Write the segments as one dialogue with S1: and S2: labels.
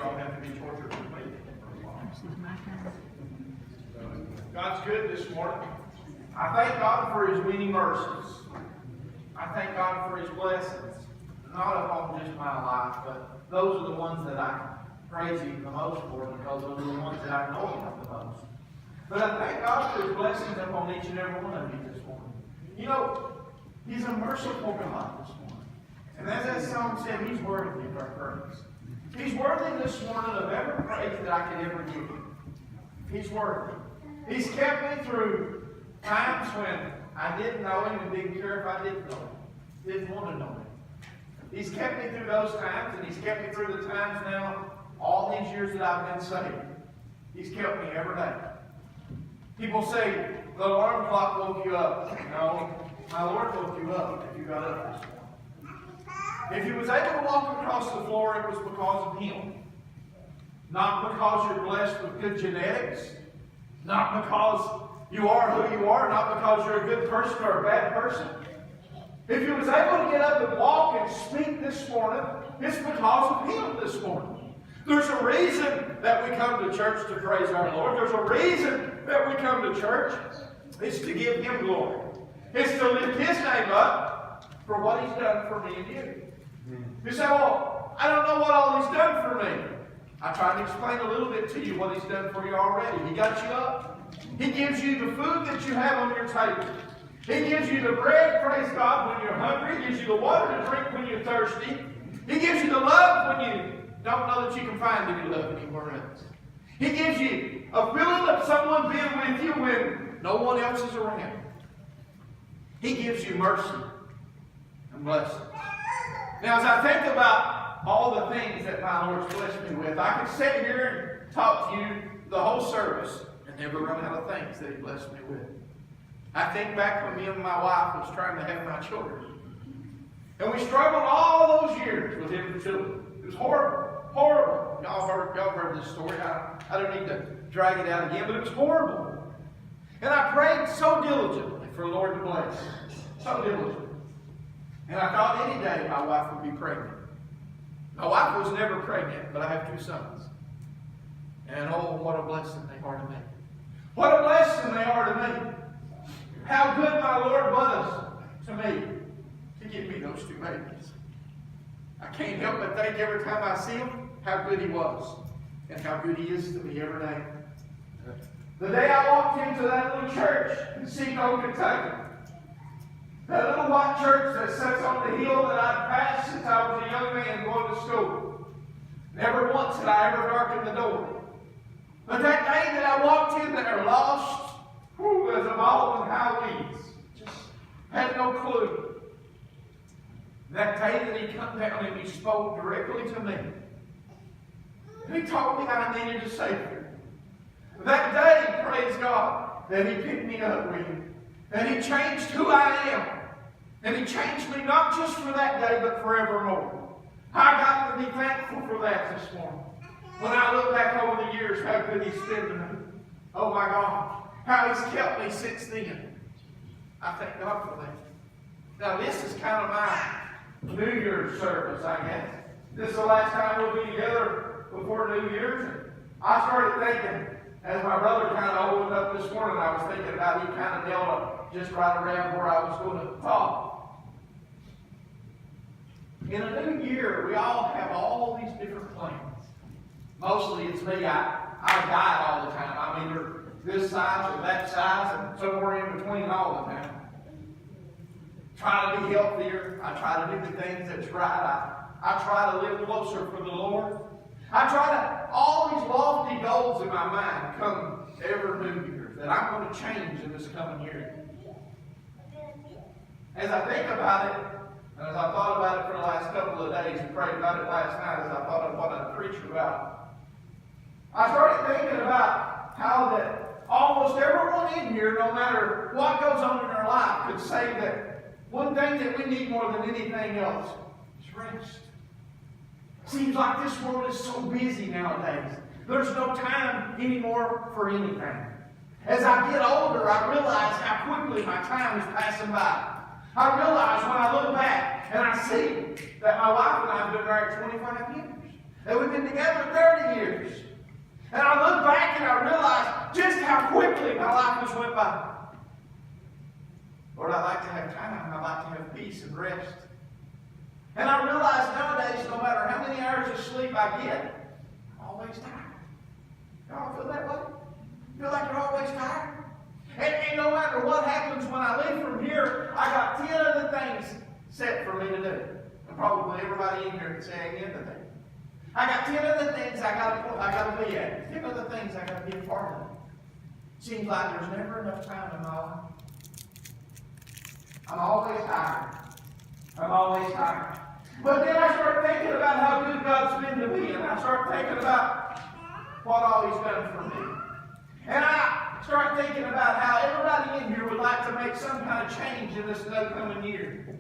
S1: don't have to be tortured with me. God's good this morning. I thank God for His many mercies. I thank God for His blessings. Not upon just my life, but those are the ones that I praise Him the most for, because those are the ones that I know Him the most. But I thank God for His blessings upon each and every one of you this morning. You know, He's a merciful God this morning. And as that song said, He's worthy of our praise. He's worthy this morning of every praise that I could ever give Him. He's worthy. He's kept me through times when I didn't know Him and didn't care if I didn't know Him. Didn't want to know Him. He's kept me through those times, and He's kept me through the times now, all these years that I've been saved. He's kept me every day. People say, the alarm clock woke you up. No, my Lord woke you up if you got up this morning. If you was able to walk across the floor, it was because of Him. Not because you're blessed with good genetics. Not because you are who you are. Not because you're a good person or a bad person. If you was able to get up and walk and speak this morning, it's because of Him this morning. There's a reason that we come to church to praise our Lord. There's a reason that we come to church. It's to give Him glory. It's to lift His name up for what He's done for me and you. You say, well, I don't know what all He's done for me. I tried to explain a little bit to you what He's done for you already. He got you up. He gives you the food that you have on your table. He gives you the bread, praise God, when you're hungry. He gives you the water to drink when you're thirsty. He gives you the love when you don't know that you can find any love anywhere else. He gives you a feeling of someone being with you when no one else is around. He gives you mercy and blessings. Now, as I think about all the things that my Lord's blessed me with, I could sit here and talk to you the whole service and never run out of things that He blessed me with. I think back when me and my wife was trying to have my children. And we struggled all those years with having children. It was horrible. Horrible. Y'all heard this story. I don't need to drag it out again, but it was horrible. And I prayed so diligently for the Lord to bless. So diligently. And I thought any day my wife would be pregnant. My wife was never pregnant, but I have 2 sons. And oh, what a blessing they are to me. What a blessing they are to me. How good my Lord was to me to give me those 2 babies. I can't help but think every time I see Him, how good He was. And how good He is to me every day. The day I walked into that little church in Seacoast, Kentucky, that little white church that sits on the hill that I'd passed since I was a young man going to school. Never once had I ever darkened the door. But that day that I walked in there lost, as a ball of high weeds, just had no clue. That day that He come down and He spoke directly to me. And He told me I needed a Savior. That day, praise God, that He picked me up with Him. And He changed who I am. And He changed me not just for that day, but forevermore. I got to be thankful for that this morning. When I look back over the years, how good He's been to me. Oh my God, how He's kept me since then. I thank God for that. Now this is kind of my New Year's service, I guess. This is the last time we'll be together before New Year's. I started thinking, as my brother kind of opened up this morning, I was thinking about he kind of nailed up just right around where I was going to talk. In a new year, we all have all these different plans. Mostly it's me. I diet all the time. I'm either this size or that size and somewhere in between all the time. Try to be healthier. I try to do the things that's right. I try to live closer for the Lord. I try to, all these lofty goals in my mind come every New Year's that I'm going to change in this coming year. As I think about it, and as I thought about it for the last couple of days and prayed about it last night as I thought of what I'd preach about, I started thinking about how that almost everyone in here, no matter what goes on in their life, could say that one thing that we need more than anything else is rest. Seems like this world is so busy nowadays. There's no time anymore for anything. As I get older, I realize how quickly my time is passing by. I realize when I look back and I see that my wife and I have been married 25 years. And we've been together 30 years. And I look back and I realize just how quickly my life has went by. Lord, I'd like to have time. I'd like to have peace and rest. And I realize nowadays, no matter how many hours of sleep I get, I'm always tired. Y'all feel that way? Feel like you're always tired? And no matter what happens when I leave from here, I got 10 other things set for me to do. And probably everybody in here can say amen to that. I got 10 other things I gotta be at. 10 other things I gotta be a part of. Seems like there's never enough time in my life. I'm always tired. I'm always tired. But then I start thinking about how good God's been to me, and I start thinking about what all He's done for me. And I start thinking about how everybody in here would like to make some kind of change in this upcoming year.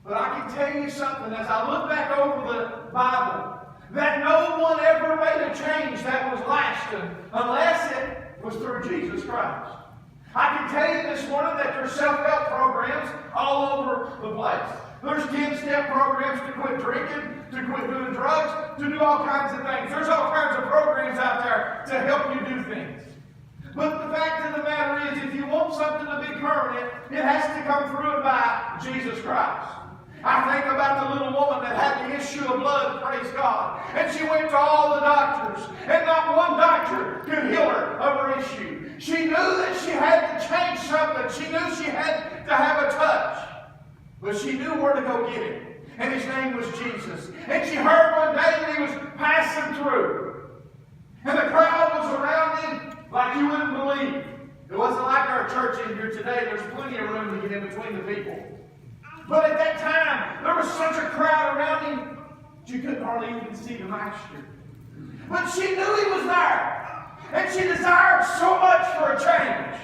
S1: But I can tell you something, as I look back over the Bible, that no one ever made a change that was lasting unless it was through Jesus Christ. I can tell you this morning that there's self-help programs all over the place. There's 10-step programs to quit drinking, to quit doing drugs, to do all kinds of things. There's all kinds of programs out there to help you do things. But the fact of the matter is, if you want something to be permanent, it has to come through and by Jesus Christ. I think about the little woman that had the issue of blood, praise God. And she went to all the doctors, and not one doctor could heal her of her issue. She knew that she had to change something. She knew she had to have a touch. But she knew where to go get it. And his name was Jesus. And she heard one day that he was passing through. And the crowd was around him like you wouldn't believe. It wasn't like our church in here today. There's plenty of room to get in between the people. But at that time, there was such a crowd around him that you couldn't hardly even see the master. But she knew he was there. And she desired so much for a change.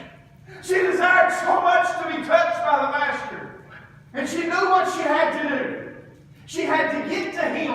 S1: She desired so much to be touched by the master. And she knew what she had to do. She had to get to him,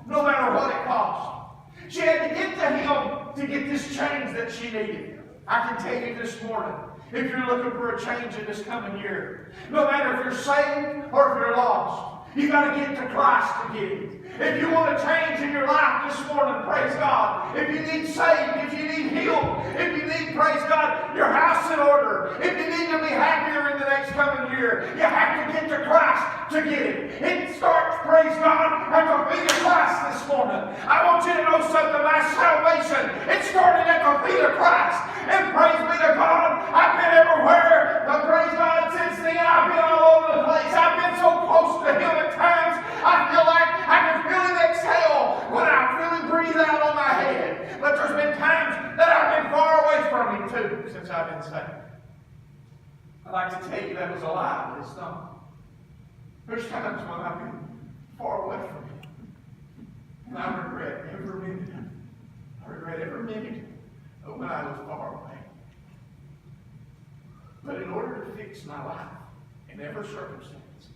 S1: no matter what it cost. She had to get to him to get this change that she needed. I can tell you this morning, if you're looking for a change in this coming year, no matter if you're saved or if you're lost, you got to get to Christ to get it. If you want to change in your life this morning, praise God. If you need saved, if you need healed, if you need, praise God, your house in order, if you need to be happier in the next coming year, you have to get to Christ to get it. It starts, praise God, at the feet of Christ this morning. I want you to know something. My salvation, it started at the feet of Christ. And praise be to God, I've been everywhere. But praise God, since then, I've been all over the place. I've been so close to Him at times, I feel like I can feel Him exhale when I really breathe out on my head. But there's been times that I've been far away from Him too, since I've been saved. I'd like to tell you that was a lie, but it's not. There's times when I've been far away from Him. And I regret every minute. I regret every minute of when I was far away. But in order to fix my life in every circumstance,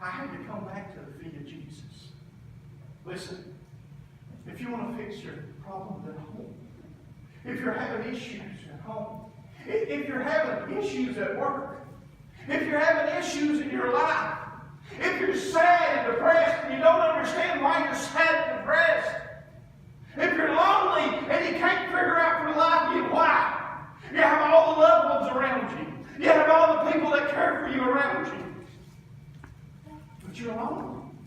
S1: I had to come back to the feet of Jesus. Listen, if you want to fix your problems at home, if you're having issues at home, if you're having issues at work, if you're having issues in your life, if you're sad and depressed and you don't understand why you're sad and depressed, if you're lonely and you can't figure out for the life of you why, you have all the loved ones around you, you have all the people that care for you around you, but you're alone.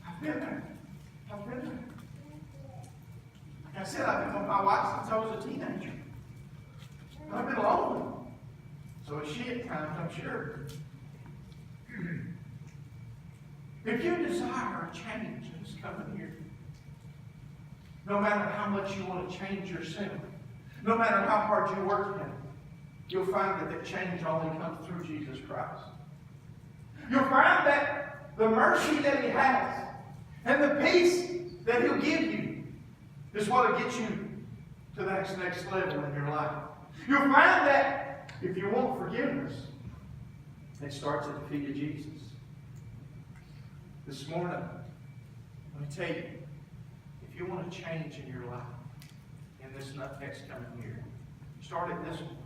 S1: I've been there. I've been there. Like I said, I've been with my wife since I was a teenager. I've been lonely. So is she at times, I'm sure. If you desire a change in this coming year, no matter how much you want to change yourself, no matter how hard you work at it, you'll find that the change only comes through Jesus Christ. You'll find that the mercy that He has and the peace that He'll give you is what will get you to that next level in your life. You'll find that if you want forgiveness, it starts at the feet of Jesus. This morning, let me tell you, if you want to change in your life in this next coming year, start at this one.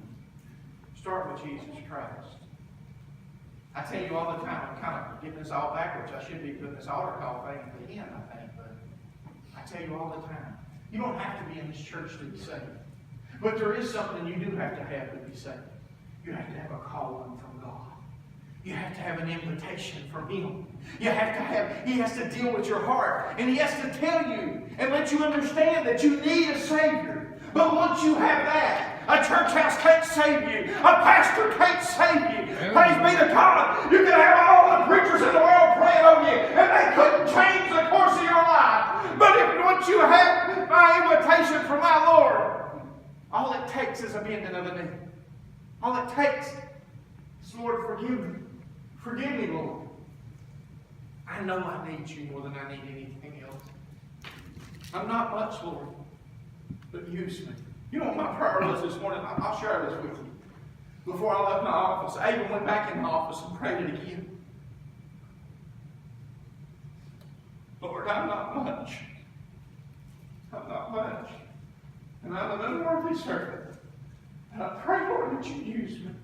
S1: Start with Jesus Christ. I tell you all the time, I'm kind of getting this all backwards. I should be putting this altar call thing at the end, I think, but I I tell you all the time, you don't have to be in this church to be saved. But there is something you do have to be saved. You have to have a calling from God. You have to have an invitation from Him. He has to deal with your heart. And He has to tell you and let you understand that you need a Savior. But once you have that, a church house can't save you. A pastor can't save you. Praise be to God. You can have all the preachers in the world praying over you, and they couldn't change the course of your life. But once you have my invitation from my Lord, all it takes is a bending of the knee. All it takes is, Lord, forgive me. Forgive me, Lord. I know I need you more than I need anything else. I'm not much, Lord, but use me. You know what my prayer was this morning? I'll share this with you. Before I left my office, I even went back in the office and prayed it again. Lord, I'm not much. I'm not much. And I'm an unworthy servant. And I pray, Lord, that you use me.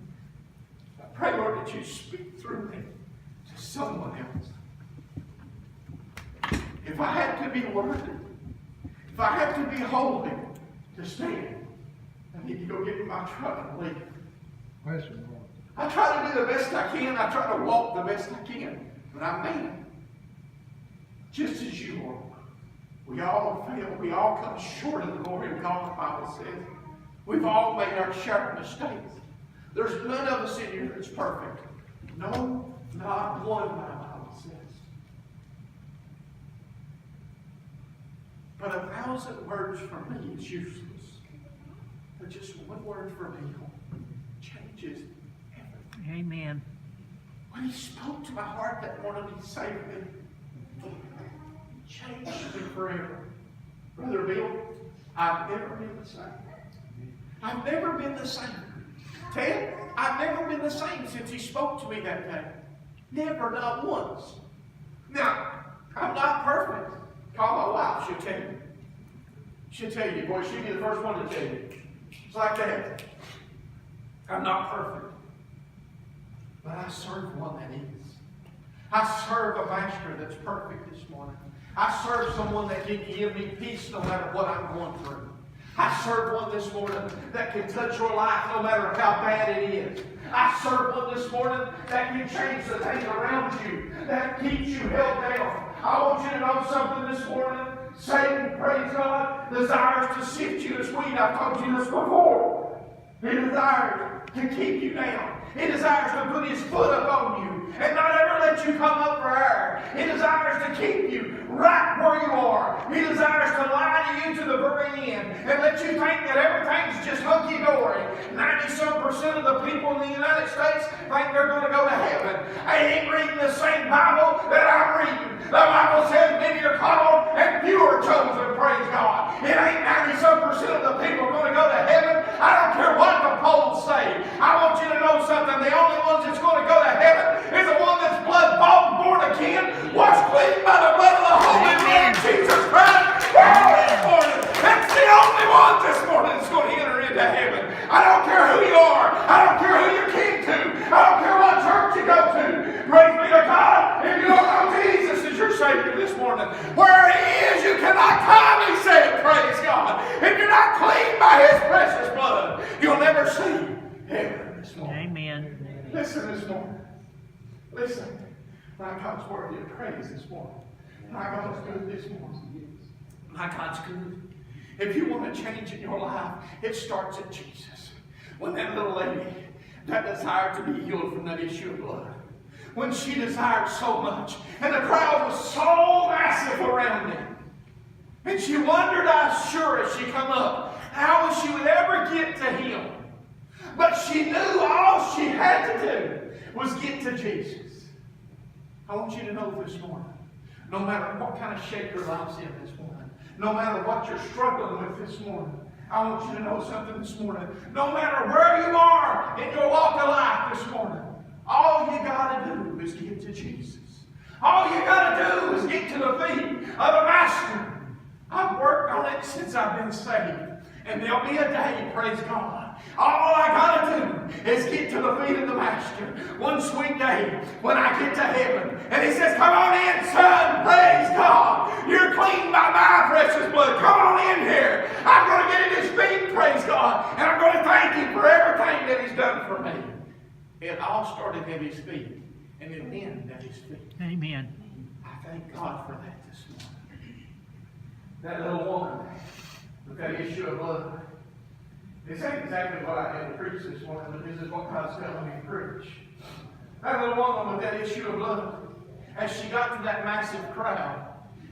S1: I pray, Lord, that you speak through me to someone else. If I had to be worthy, if I had to be holy to stand, I need to go get in my truck and leave. I try to do the best I can. I try to walk the best I can. But I'm man. Just as you are. We all fail. We all come short of the glory of God, the Bible says. We've all made our share of mistakes. There's none of us in here that's perfect. No, not one, my Bible says. But 1,000 words from me is useless. But just one word from Him changes everything.
S2: Amen.
S1: When He spoke to my heart that morning, He saved me. He changed me forever. Brother Bill, I've never been the same. I've never been the same. Ted, I've never been the same since He spoke to me that day. Never, not once. Now, I'm not perfect. Call my wife, she'll tell you. She'll tell you, boy, she'll be the first one to tell you. It's like that. I'm not perfect. But I serve one that is. I serve a master that's perfect this morning. I serve someone that can give me peace no matter what I'm going through. I serve one this morning that can touch your life no matter how bad it is. I serve one this morning that can change the things around you, that keeps you held down. I want you to know something this morning. Satan, praise God, desires to sift you as wheat. I've told you this before. He desires to keep you down. He desires to put his foot up on you and not ever let you come up for air. He desires to keep you right where you are. He desires to lie to you to the very end and let you think that everything's just hunky-dory. 90-some% of the people in the United States think they're going to go to heaven. They ain't reading the same Bible that I'm reading. The Bible says many are called and few are chosen, praise God. It ain't 90-some% of the people going to go to heaven. I don't care what the polls say. I want you to know something. The only ones that's going to go to heaven is the one that's blood-bought and born again, washed clean by the blood of the Holy Man, Jesus Christ. That's the only one this morning that's going to enter into heaven. I don't care who you are. I don't care who you're kin to. I don't care what church you go to. Praise be to God. If you don't know Jesus as your Savior this morning, where He is, you cannot come, He said. Praise God. If you're not clean by His precious blood, you'll never see heaven this morning.
S2: Amen.
S1: Listen this morning. Listen. My God's worthy of praise this morning. My God's good this morning. My God's good. If you want to change in your life, it starts at Jesus. When that little lady that desired to be healed from that issue of blood, when she desired so much, and the crowd was so massive around them, and she wondered, I'm sure, as she come up, how she would ever get to Him. But she knew all she had to do was get to Jesus. I want you to know this morning, no matter what kind of shape your life's in this morning, no matter what you're struggling with this morning, I want you to know something this morning. No matter where you are in your walk of life this morning, all you got to do is get to Jesus. All you got to do is get to the feet of the Master. I've worked on it since I've been saved. And there'll be a day, praise God, all I gotta do is get to the feet of the Master one sweet day when I get to heaven. And He says, come on in, son, praise God. You're clean by my precious blood. Come on in here. I'm going to get at His feet, praise God. And I'm going to thank Him for everything that He's done for me. It all started at His feet, and it ended at His feet.
S2: Amen.
S1: I thank God for that this morning. That little woman with that issue of blood. This ain't exactly what I had to preach this morning, but this is what God's telling me to preach. That little woman with that issue of blood, as she got to that massive crowd,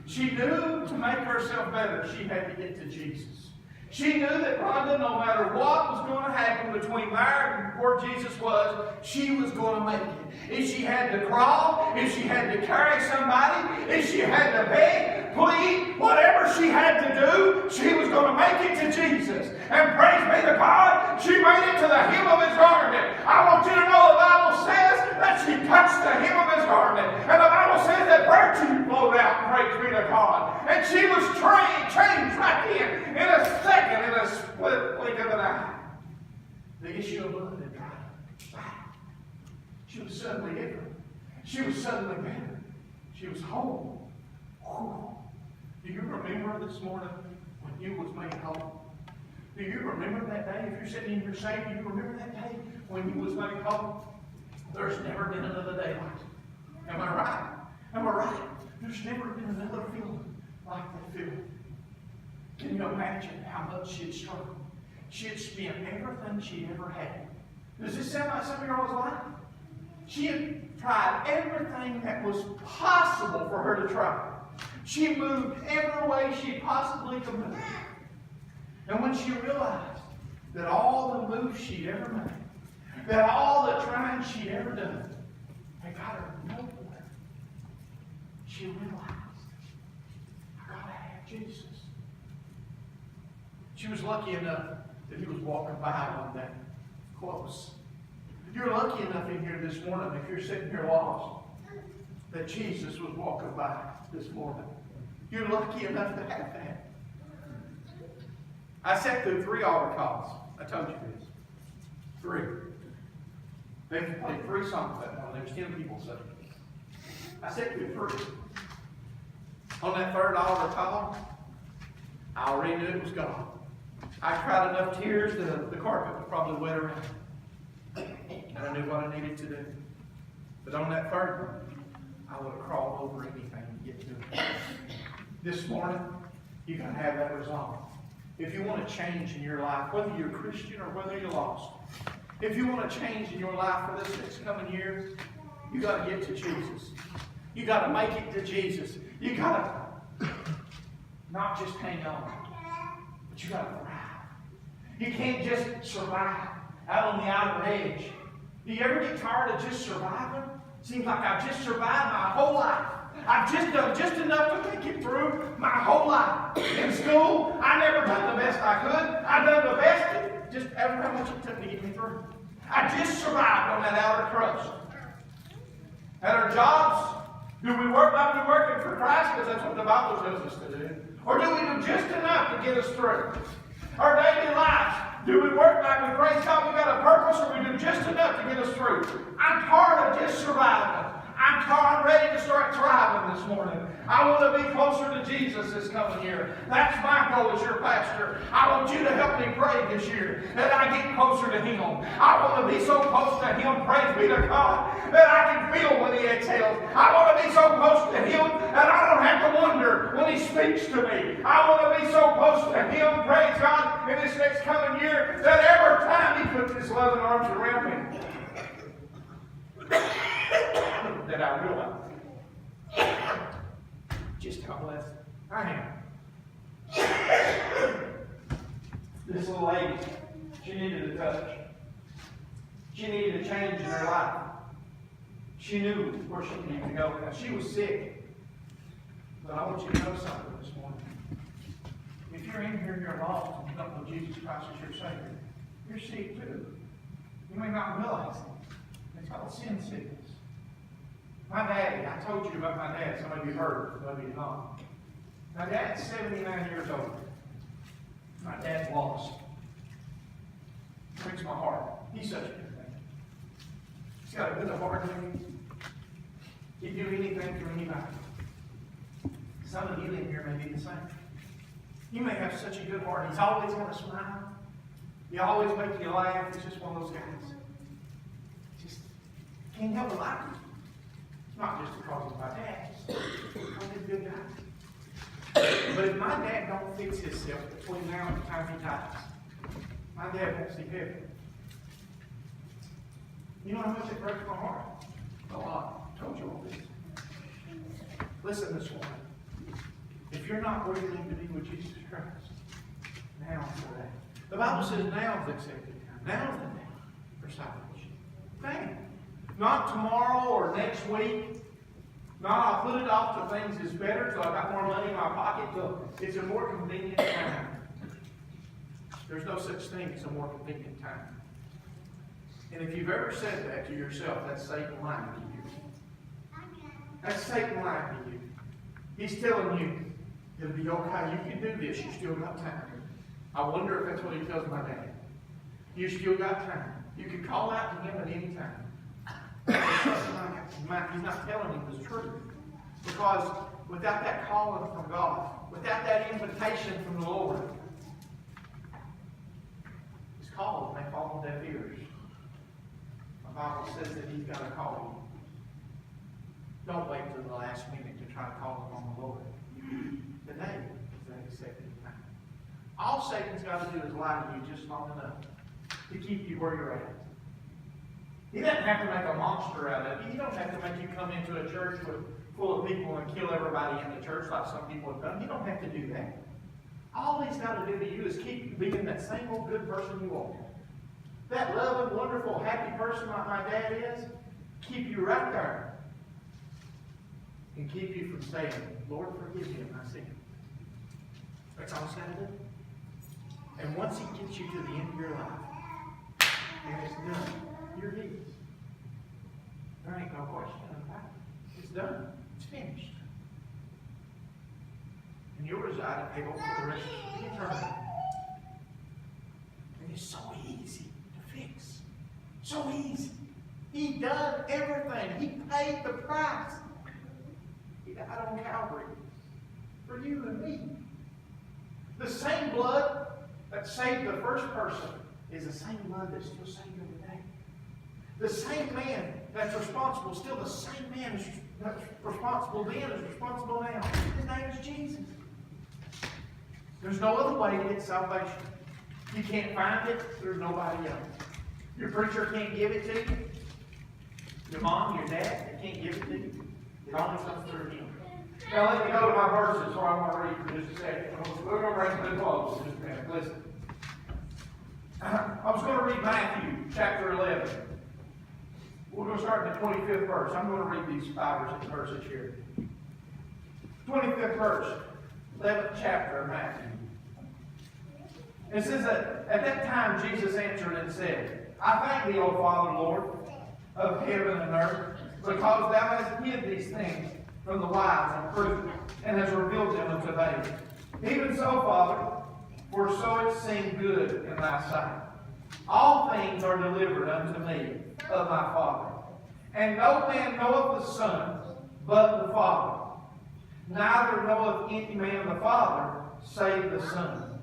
S1: she knew to make herself better, she had to get to Jesus. She knew that Rhonda, no matter what was going to happen between there and where Jesus was, she was going to make it. If she had to crawl, if she had to carry somebody, if she had to beg, plead, whatever she had to do, she was going to make it to Jesus. And praise be to God, she made it to the hem of His garment. I want you to know the Bible says that she touched the hem of His garment. And the Bible says that virtue flowed out, praise be to God. And she was changed right in a second, in a split blink of an eye. The issue of blood had dried up. She was suddenly different. She was suddenly better. She was whole. Whew. Do you remember this morning when you was made whole? Do you remember that day? If you're sitting in your seat, do you remember that day when you was made whole? There's never been another day like it. Am I right? Am I right? There's never been another feeling like that feeling. Can you imagine how much she had struggled? She had spent everything she ever had. Does this sound like something y'all's life? She had tried everything that was possible for her to try. She moved every way she possibly could move. And when she realized that all the moves she'd ever made, that all the trying she'd ever done, had got her nowhere, she realized, I gotta have Jesus. She was lucky enough that He was walking by one day, close. You're lucky enough in here this morning, if you're sitting here lost, that Jesus was walking by this morning. You're lucky enough to have that. I sat through 3 altar calls. I told you this. 3. They played 3 songs that morning. There was 10 people singing. I sat through 3. On that 3rd altar call, I already knew it was God. I cried enough tears that the carpet was probably wet around. And I knew what I needed to do. But on that 3rd one, I would have crawled over anything to get to it. This morning, you got to have that resolve. If you want to change in your life, whether you're a Christian or whether you're lost, if you want to change in your life for this next coming year, you got to get to Jesus. You got to make it to Jesus. You got to not just hang on, but you got to thrive. You can't just survive out on the outer edge. Do you ever get tired of just surviving? Seems like I've just survived my whole life. I've just done just enough to make it through my whole life. In school, I never done the best I could. I done the best, just ever how much it took to get me through. I just survived on that outer crust. At our jobs, do we work like we're working for Christ? Because that's what the Bible tells us to do. Or do we do just enough to get us through? Our daily lives, do we work like we praise God, we got a purpose, or we do just enough to get us through? I'm tired of just surviving. I'm ready to start thriving this morning. I want to be closer to Jesus this coming year. That's my goal as your pastor. I want you to help me pray this year that I get closer to Him. I want to be so close to Him, praise be to God, that I can feel when He exhales. I want to be so close to Him that I don't have to wonder when He speaks to me. I want to be so close to Him, praise God, in this next coming year that every time He puts His loving arms around me, that I realize just how blessed I am. This little lady, she needed a touch. She needed a change in her life. She knew where she needed to go. Now, she was sick. But I want you to know something this morning. If you're in here and you're lost and you don't know Jesus Christ as your Savior, you're sick too. You may not realize it. It's called sin sickness. My daddy, I told you about my dad. Some of you heard, some of you not. My dad's 79 years old. My dad's lost. Breaks my heart. He's such a good man. He's got a good heart in him. He'd do anything for anybody. Some of you in here may be the same. You may have such a good heart. He's always got a smile. He always makes you laugh. He's just one of those guys. Just can't help but like him. Not just because he's my dad. Just because he's a good guy. But if my dad don't fix himself between now and the time he dies, my dad won't see heaven. You know how much it breaks my heart? A lot. I told you all this. Listen this morning. If you're not where you need to be with Jesus Christ, now's the day. The Bible says now's the accepted time. Now's the day for salvation. Bang. Not tomorrow or next week. Not I'll put it off till things is better, so I got more money in my pocket. So it's a more convenient time. There's no such thing as a more convenient time. And if you've ever said that to yourself, that's Satan lying to you. That's Satan lying to you. He's telling you, it'll be okay. You can do this. You still got time. I wonder if that's what he tells my dad. You still got time. You can call out to him at any time. He's not telling him the truth. Because without that calling from God, without that invitation from the Lord, his call may fall on deaf ears. The Bible says that he's got to call you. Don't wait till the last minute to try to call him on the Lord. Today is that accepted time. All Satan's got to do is lie to you just long enough to keep you where you're at. He doesn't have to make a monster out of you. He don't have to make you come into a church full of people and kill everybody in the church like some people have done. You don't have to do that. All he's got to do to you is keep you being that same old good person you are. That loving, wonderful, happy person like my dad is, keep you right there. And keep you from saying, Lord, forgive me of my sin. That's all he's got to do. And once he gets you to the end of your life, and it's done, you're his. There ain't no question about it. It's done. It's finished. And you'll reside in heaven for the rest of eternity. And it's so easy to fix. So easy. He done everything. He paid the price. He died on Calvary for you and me. The same blood that saved the first person is the same blood that still saves you today. The same man that's responsible, still the same man that's responsible then is responsible now. His name is Jesus. There's no other way to get salvation. You can't find it, there's nobody else. Your preacher can't give it to you. Your mom, your dad, they can't give it to you. It only comes through him. Now let me go to my verses, or I want to read for just a second. We're going to bring them close in just a minute. Listen. I was going to read Matthew chapter 11. We're going to start in the 25th verse. I'm going to read these 5 or 6 verses here. 25th verse, 11th chapter of Matthew. It says that at that time Jesus answered and said, I thank thee, O Father, Lord, of heaven and earth, because thou hast hid these things from the wise and prudent, and hast revealed them unto babes. Even so, Father, for so it seemed good in thy sight. All things are delivered unto me of my Father. And no man knoweth the Son, but the Father. Neither knoweth any man the Father, save the Son.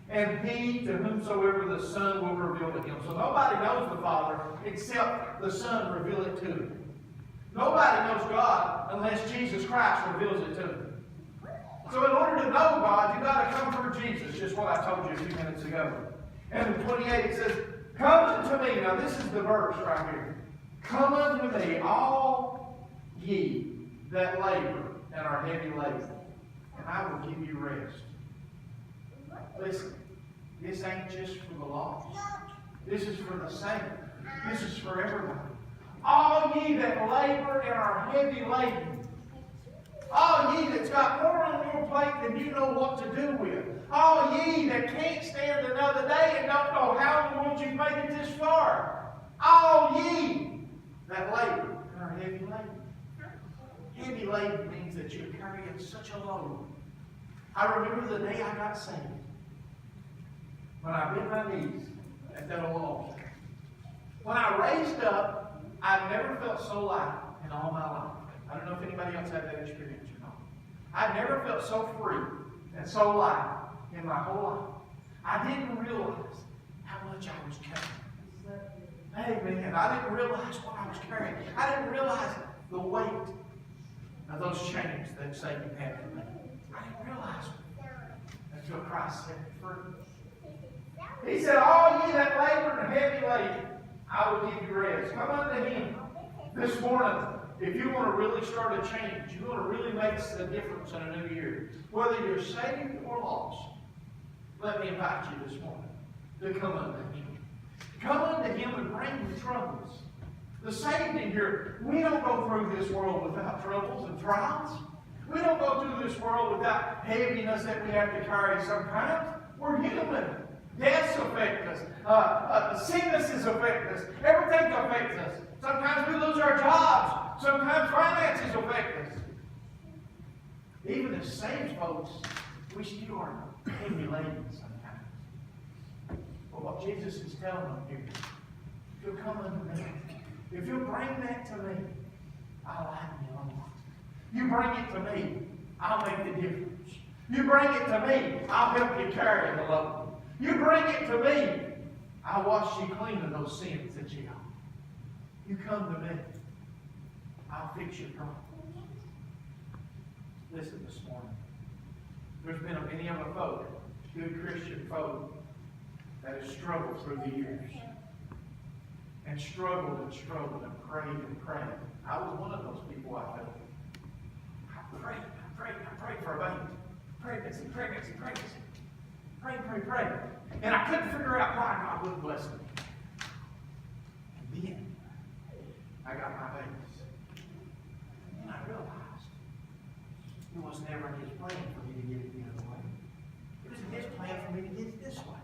S1: And he to whomsoever the Son will reveal to him. So nobody knows the Father except the Son reveal it to him. Nobody knows God unless Jesus Christ reveals it to him. So in order to know God, you've got to come through Jesus, just what I told you a few minutes ago. And in 28 it says, come unto me. Now this is the verse right here. Come unto me, all ye that labor and are heavy laden, and I will give you rest. Listen, this ain't just for the lost. This is for the saint. This is for everybody. All ye that labor and are heavy laden. All ye that's got more on your plate than you know what to do with. All ye that can't stand another day and don't know how in the world you've made it this far. All ye that labor and are heavy laden. Heavy laden means that you're carrying such a load. I remember the day I got saved. when I bent my knees at that old altar. When I raised up, I've never felt so light in all my life. I don't know if anybody else had that experience or not. I've never felt so free and so light in my whole life. I didn't realize how much I was carrying. Amen. I didn't realize what I was carrying. I didn't realize the weight of those chains that Satan had for me. I didn't realize it until Christ set me free. He said, all ye that labor and heavy laden, I will give you rest. Come unto Him this morning. If you want to really start a change, you want to really make a difference in a new year, whether you're saved or lost, let me invite you this morning to come unto Him. Come unto Him and bring your troubles. The saved in here, we don't go through this world without troubles and trials. We don't go through this world without heaviness that we have to carry sometimes. We're human. Deaths affect us. Sicknesses affect us. Everything affects us. Sometimes we lose our jobs. Sometimes finances affect us. Even as saved folks, we still are heavy laden sometimes. But what Jesus is telling them here, if you'll come unto me, if you'll bring that to me, I'll lighten your load. You bring it to me, I'll make the difference. You bring it to me, I'll help you carry the load. You bring it to me, I'll wash you clean of those sins that you got. You come to me, I'll fix your problem. Listen this morning. There's been many of a folk, good Christian folk, that have struggled through the years. And struggled and struggled and prayed and prayed. I was one of those people, I felt. I prayed for a baby. Pregnancy. Pray. And I couldn't figure out why God wouldn't bless me. And then I got my babies. And then I realized it was never His plan for me to get it the other way. It was His plan for me to get it this way.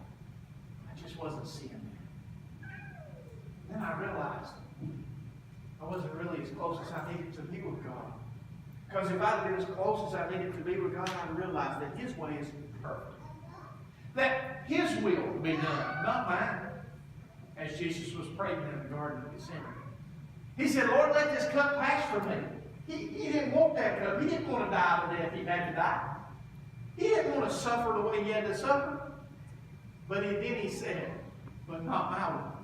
S1: I just wasn't seeing it. Then I realized I wasn't really as close as I needed to be with God. Because if I'd been as close as I needed to be with God, I'd realized that His way is perfect. That His will be done, not mine. As Jesus was praying in the Garden of Gethsemane. He said, Lord, let this cup pass from me. He didn't want that cup. He didn't want to die the death He had to die. He didn't want to suffer the way He had to suffer. But then He said, but not my will.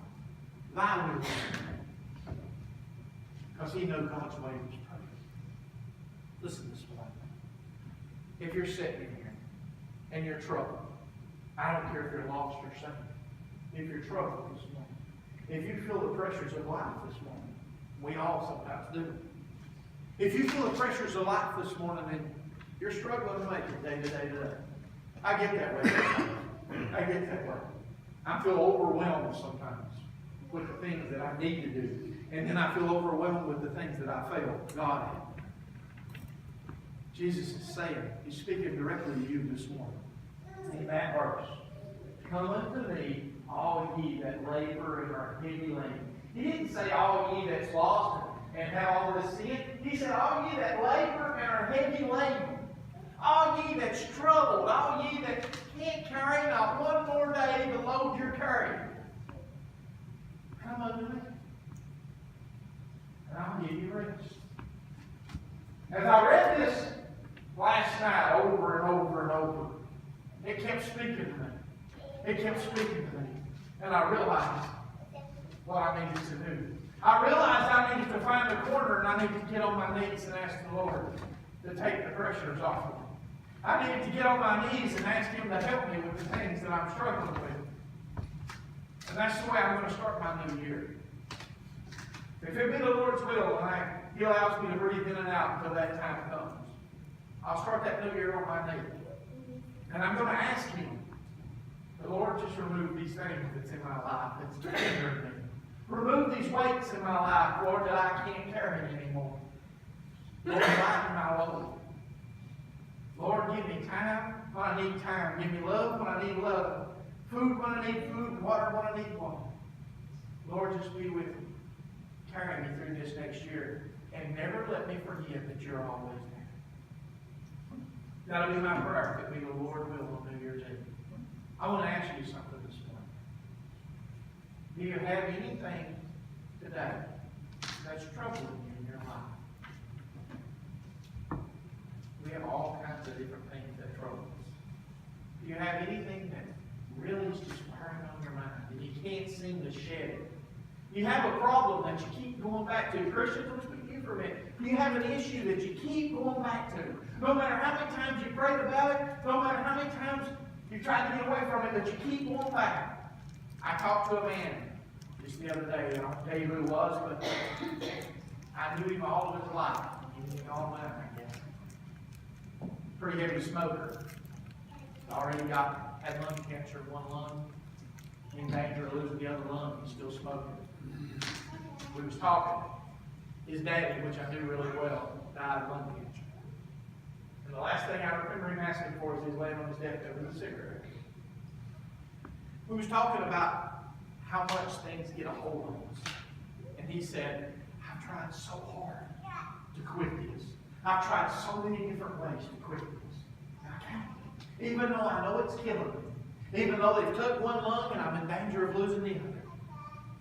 S1: Thy will. Because He knew God's way was perfect. Listen this morning. If you're sitting in here and you're troubled, I don't care if you're lost or saved. If you're troubled this morning, if you feel the pressures of life this morning, we all sometimes do. If you feel the pressures of life this morning and you're struggling to make it day to day to day, I get that way. I get that way. I feel overwhelmed sometimes with the things that I need to do. And then I feel overwhelmed with the things that I fail God at. Jesus is saying, He's speaking directly to you this morning. In that verse, come unto me, all ye that labor and are heavy laden. He didn't say all ye that's lost and have all this sin. He said all ye that labor and are heavy laden. All ye that's troubled. All ye that can't carry not one more day the load you're carrying. Come unto me, and I'll give you rest. As I read this last night over and over and over, it kept speaking to me. It kept speaking to me. And I realized what I needed to do. I realized I needed to find a corner and I needed to get on my knees and ask the Lord to take the pressures off of me. I needed to get on my knees and ask Him to help me with the things that I'm struggling with. And that's the way I'm going to start my new year. If it be the Lord's will and He allows me to breathe in and out until that time comes, I'll start that new year on my knees. And I'm going to ask Him, the Lord, just remove these things that's in my life that's hindering me. Remove these weights in my life, Lord, that I can't carry anymore. Lord, lighten my load. Lord, give me time when I need time. Give me love when I need love. Food when I need food, and water when I need water. Lord, just be with me. Carry me through this next year. And never let me forget that you're always there. That'll be my prayer, if it be the Lord will on New Year's Eve. I want to ask you something this Do you have anything today that's troubling you in your life? We have all kinds of different things that trouble us. Do you have anything that really is just wearing on your mind and you can't seem to shed it? You have a problem that you keep going back to. Christians, let's be here for a minute. You have an issue that you keep going back to. No matter how many times you prayed about it, no matter how many times you tried to get away from it, but you keep going back. I talked to a man just the other day. I won't tell you who it was, but I knew him all of his life. He knew me all mine, I guess. Pretty heavy smoker. Already had lung cancer in one lung. In danger of losing the other lung. He's still smoking. We was talking. His daddy, which I knew really well, died of lung cancer. And the last thing I remember him asking for is he was laying on his deathbed with a cigarette. We was talking about how much things get a hold of us. And he said, I've tried so hard to quit this. I've tried so many different ways to quit this. And I can't. Even though I know it's killing me. Even though they've took one lung and I'm in danger of losing the other.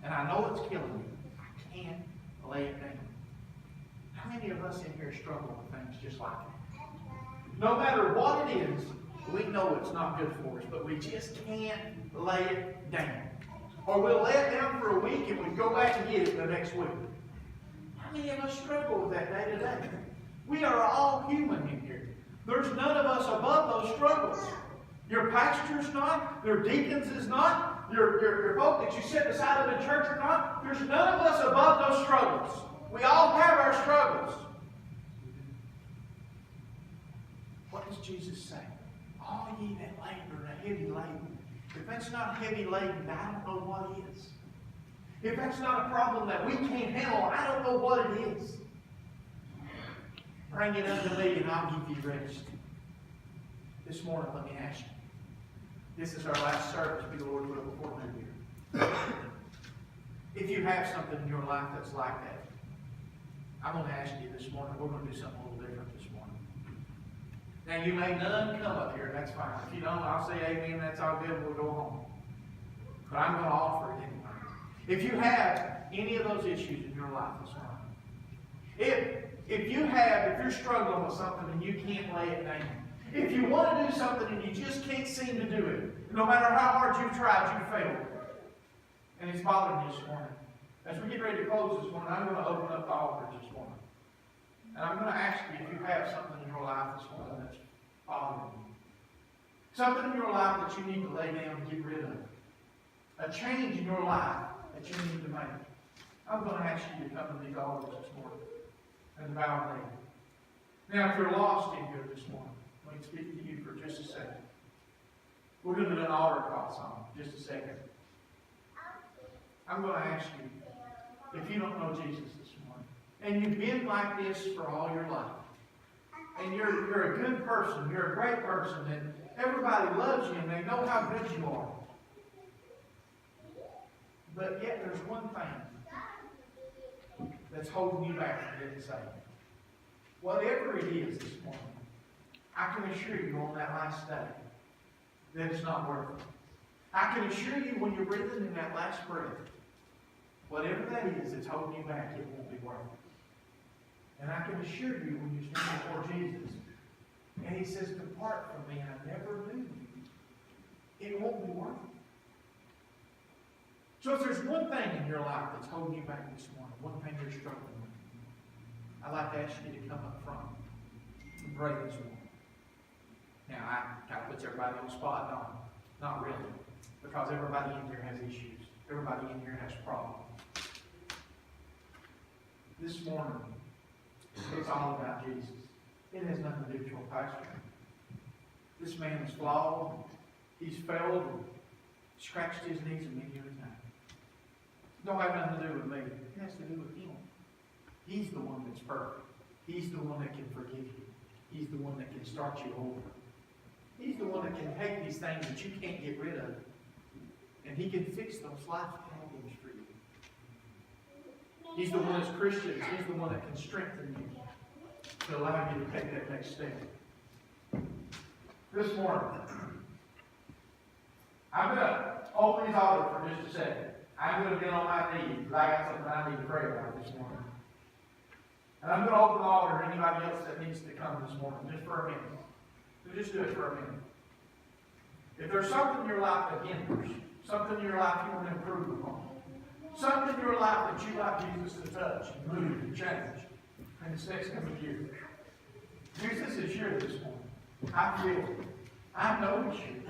S1: And I know it's killing me. I can't lay it down. How many of us in here struggle with things just like that? No matter what it is, we know it's not good for us, but we just can't lay it down. Or we'll lay it down for a week and we go back and get it the next week. How many of us struggle with that day to day? We are all human in here. There's none of us above those struggles. Your pastor's not, your deacons is not, your folk that you sit beside them in church are not. There's none of us above those struggles. We all have our struggles. What does Jesus say? All ye that labor and are heavy laden. If that's not heavy laden, I don't know what is. If that's not a problem that we can't handle, I don't know what it is. Bring it unto me and I'll give you rest. This morning, let me ask you. This is our last service. Be the Lord will before New Year. If you have something in your life that's like that, I'm going to ask you this morning. We're going to do something a little different this morning. Now, you may none come up here. That's fine. If you don't, I'll say amen. That's all good. We'll go home. But I'm going to offer it anyway. If you have any of those issues in your life this morning, if you're struggling with something and you can't lay it down, if you want to do something and you just can't seem to do it, no matter how hard you've tried, you failed. And it's bothering you this morning. As we get ready to close this morning, I'm going to open up the altar this morning. And I'm going to ask you if you have something in your life this morning that's bothering you. Something in your life that you need to lay down and get rid of. A change in your life that you need to make. I'm going to ask you to come to these altars this morning and bow down. Now, if you're lost in here this morning, let me speak to you for just a second. We're going to do an altar call song in just a second. I'm going to ask you, if you don't know Jesus this morning, and you've been like this for all your life, and you're a good person, you're a great person, and everybody loves you, and they know how good you are. But yet there's one thing that's holding you back from getting saved. Whatever it is this morning, I can assure you on that last day that it's not worth it. I can assure you when you're breathing in that last breath, whatever that is that's holding you back, it won't be worth it. And I can assure you when you stand before Jesus, and He says, depart from me, I never knew you. It won't be worth it. So if there's one thing in your life that's holding you back this morning, one thing you're struggling with, I'd like to ask you to come up front and pray this morning. Now, I kind of puts everybody on the spot, not really, because everybody in here has issues. Everybody in here has problems. This morning, it's all about Jesus. It has nothing to do with your pastor. This man is flawed. He's failed and scratched his knees a many times. It don't have nothing to do with me. It has to do with Him. He's the one that's perfect. He's the one that can forgive you. He's the one that can start you over. He's the one that can take these things that you can't get rid of, and He can fix those life problems for you. He's the one as Christians, He's the one that can strengthen you to allow you to take that next step. This morning, I'm going to open these altars for just a second. I'm going to get on my knees because I got something I need to pray about this morning. And I'm going to open the altar to anybody else that needs to come this morning, just for a minute. So just do it for a minute. If there's something in your life that hinders, something in your life you want to improve upon, something in your life that you like Jesus to touch, and move, and change in this next coming year, Jesus is here this morning. I feel it. I know it's here.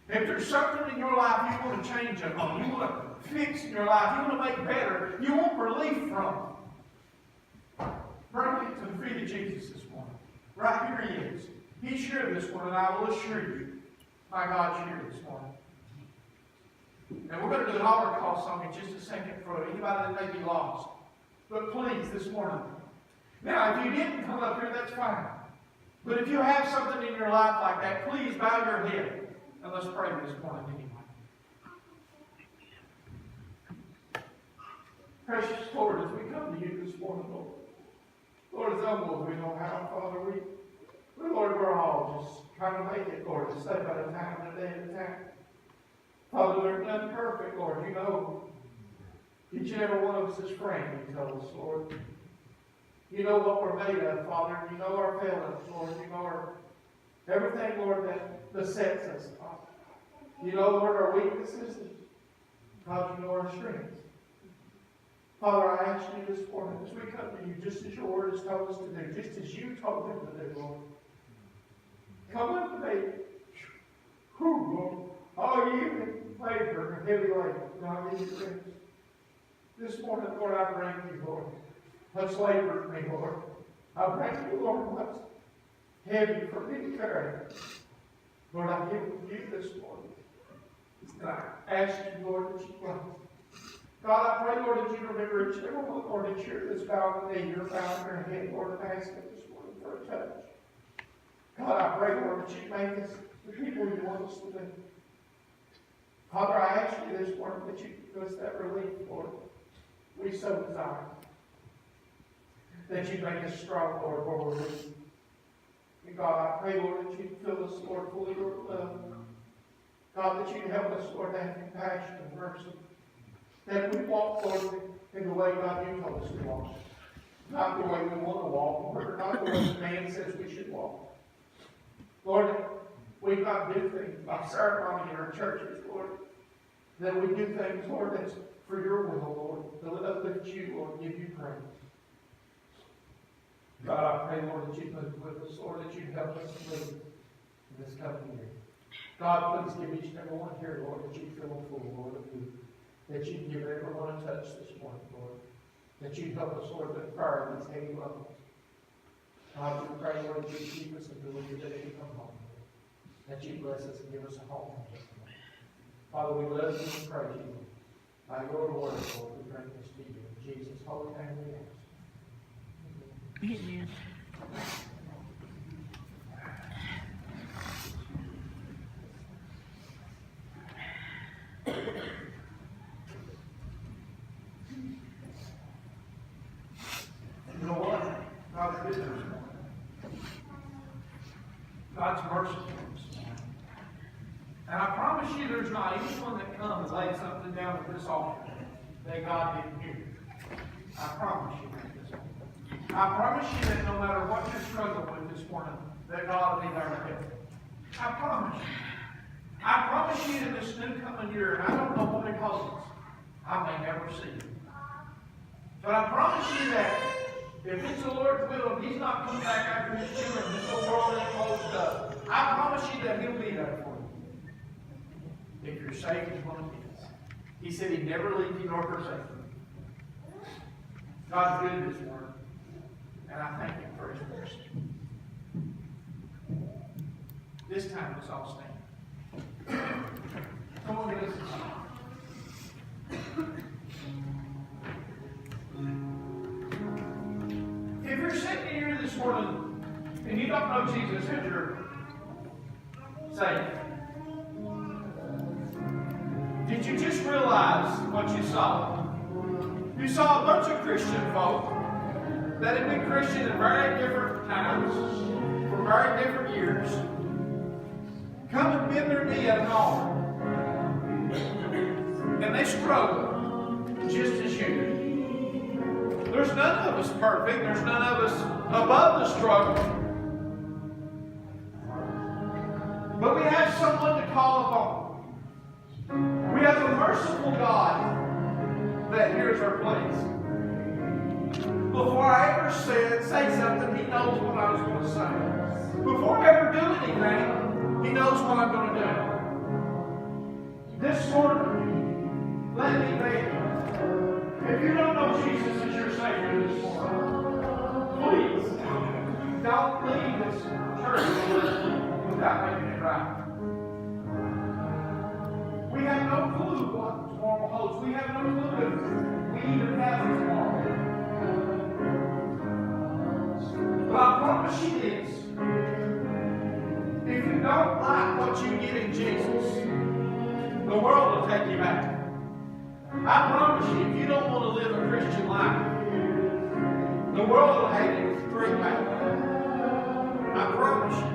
S1: If there's something in your life you want to change upon, you want to fix in your life, you want to make better, you want relief from, bring it to the feet of Jesus this morning. Right here He is. He's here this morning. I will assure you, my God's here this morning. And we're going to do an altar call song in just a second for anybody that may be lost. But please, this morning. Now, if you didn't come up here, that's fine. But if you have something in your life like that, please bow your head and let's pray this morning anyway. Precious Lord, as we come to you this morning, Lord. Lord, as humble as we know how, Father, Lord, we're all just trying to make it, Lord, a step at a time, a day at a time. Father, there's none perfect, Lord. You know each and every one of us is framed, you tell us, Lord. You know what we're made of, Father. You know our failings, Lord. You know everything, Lord, that besets us, Father. You know, Lord, our weaknesses. God, you know our strengths. Father, I ask you this morning, as we come to you, just as your word has told us to do, just as you told them to do, Lord. Come up to me. Whew, Lord. Oh, you labor and heavy labor. Now give you things. This morning, Lord, I bring you, Lord. Much labor for me, Lord. I bring you, Lord, much heavy for me to carry. Lord, I give it to you this morning. And I ask you, Lord, that you bless. God, I pray, Lord, that you remember each and every one, Lord, that you're this bowed knee, you're bowing your head, Lord, and asking this morning for a touch. God, I pray, Lord, that you make us the people you want us to be. Father, I ask you this morning that you give us that relief, Lord. We so desire. That you make us strong, Lord, where we're weak. And God, I pray, Lord, that you fill us, Lord, fully, Lord, with love. God, that you help us, Lord, to have compassion and mercy. That we walk, Lord, in the way, God, you told us to walk. Not the way we want to walk, Lord, not the way the man says we should walk. Lord, we not do things by ceremony in our churches, Lord. That we do things, Lord, that's for your will, Lord. To uplift you, Lord, give you praise. God, I pray, Lord, that you move with us, Lord, that you help us to live in this coming year. God, please give each and every one here, Lord, that you fill them full, Lord, of you. That you give everyone a touch this morning, Lord. That you help us, Lord, to fire these heavy loads. God, we pray, Lord, that you keep us until you're ready to come home. That you bless us and give us a home. Father, we love you and praise you. By your word, Lord, we bring this to you. In Jesus' holy name we ask.
S2: Amen.
S1: You know what? God's good this morning. God's mercy comes. And I promise you there's not anyone that comes and lays something down at this altar that God didn't hear. I promise you that this morning. I promise you that no matter what you're struggling with this morning, that God will be there to help. I promise you. I promise you in this new coming year, and I don't know what it holds, I may never see it. But I promise you that if it's the Lord's will, and He's not coming back after His children, this whole world ain't closed up, I promise you that He'll be there for you. If you're saved as one of His. He said He'd never leave you nor forsake you. God's good this morning. And I thank Him for His mercy. This time, let's all stand. Come on, get us a song. If you're sitting here this morning and you don't know Jesus as your Savior, did you just realize what you saw? You saw a bunch of Christian folk that had been Christian at very different times, for very different years, come and bend their knee at an altar. And they struggled. just as you do. There's none of us perfect. There's none of us above the struggle. But we have someone to call upon. We have a merciful God that hears our pleas. Before I ever say something, He knows what I was going to say. Before I ever do anything, He knows what I'm going to do. This morning, let me beg you. If you don't know Jesus as your Savior this morning, please don't leave this church without making it right. We have no clue what tomorrow holds. We have no clue if we even have tomorrow. But I promise you this. If you don't like what you get in Jesus, the world will take you back. I promise you, if you don't want to live a Christian life, the world will hate you straight back. I promise you,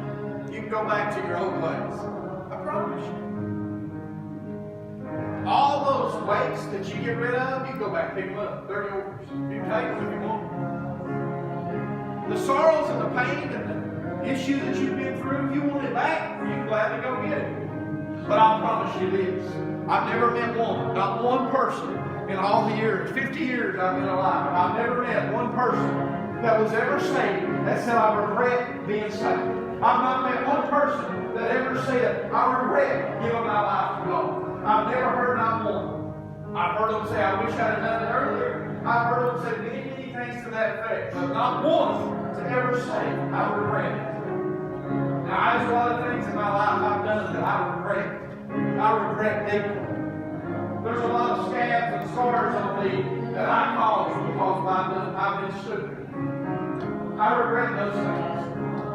S1: you can go back to your old ways. I promise you. All those weights that you get rid of, you go back and pick them up. They're yours. You can take them if you want. The sorrows and the pain and the issue that you've been through, if you want it back, you can gladly go get it. But I promise you this. I've never met one, not one person in all the years, 50 years I've been alive. I've never met one person that was ever saved that said, I regret being saved. I've not met one person that ever said, I regret giving my life to God. I've never heard not one. I've heard them say, I wish I'd have done it earlier. I've heard them say many, many things to that effect. But not one to ever say, I regret it. Now, there's a lot of things in my life I've done that I regret. I regret deeply. There's a lot of scabs and scars on me that I caused because I've been stupid. I regret those things.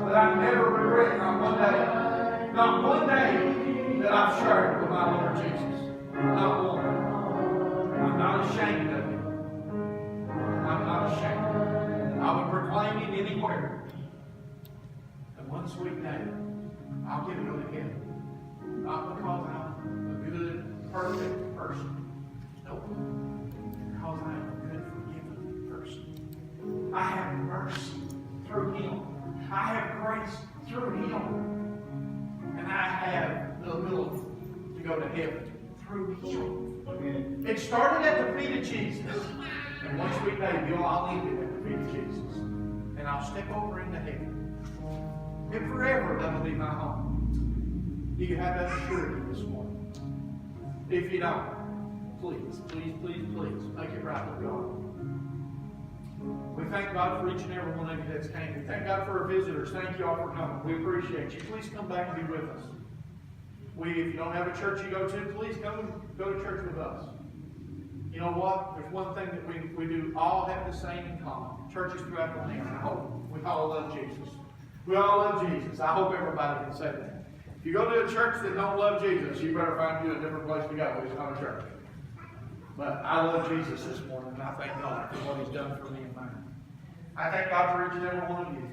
S1: But I never regret not one day that I've shared with my Lord Jesus. Not one. I'm not ashamed of it. I'm not ashamed. I would proclaim it anywhere. And one sweet day, I'll get to go to heaven. Not because I'm a good, perfect person. No. Because I am a good, forgiving person. I have mercy through Him. I have grace through Him. And I have the ability to go to heaven through Him. It started at the feet of Jesus. And one sweet day, I'll leave it at the feet of Jesus. And I'll step over into heaven. And forever, that'll be my home. Do you have that surety this morning? If you don't, please, please, please, please, make it right with God. We thank God for each and every one of you that's came. We thank God for our visitors. Thank you all for coming. We appreciate you. Please come back and be with us. If you don't have a church you go to, please go to church with us. You know what? There's one thing that we do all have the same in common. Churches throughout the land. I hope we all love Jesus. We all love Jesus. I hope everybody can say that. If you go to a church that don't love Jesus, you better find you a different place to go. It's not a church. But I love Jesus this morning, and I thank God for what He's done for me and mine. I thank God for each and every one of you.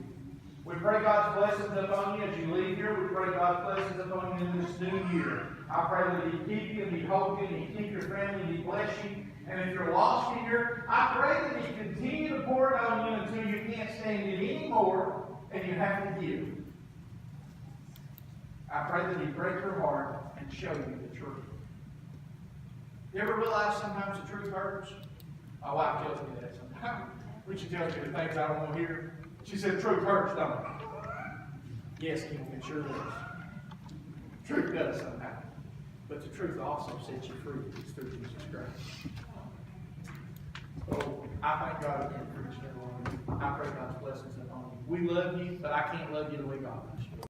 S1: We pray God's blessings upon you as you leave here. We pray God's blessings upon you in this new year. I pray that He keep you and He hold you and He keep your family and He bless you. And if you're lost in here, I pray that He continue to pour it on you until you can't stand it anymore and you have to give. I pray that He break your heart and show you the truth. You ever realize sometimes the truth hurts? My wife tells me that sometimes. When she tells me the things I don't want to hear, she said, truth hurts, don't it? Yes, Kim, it sure does. Truth does sometimes. But the truth also sets you free. It's through Jesus Christ. So I thank God again for each and every one of you. I pray God's blessings upon you. We love you, but I can't love you the way God loves you.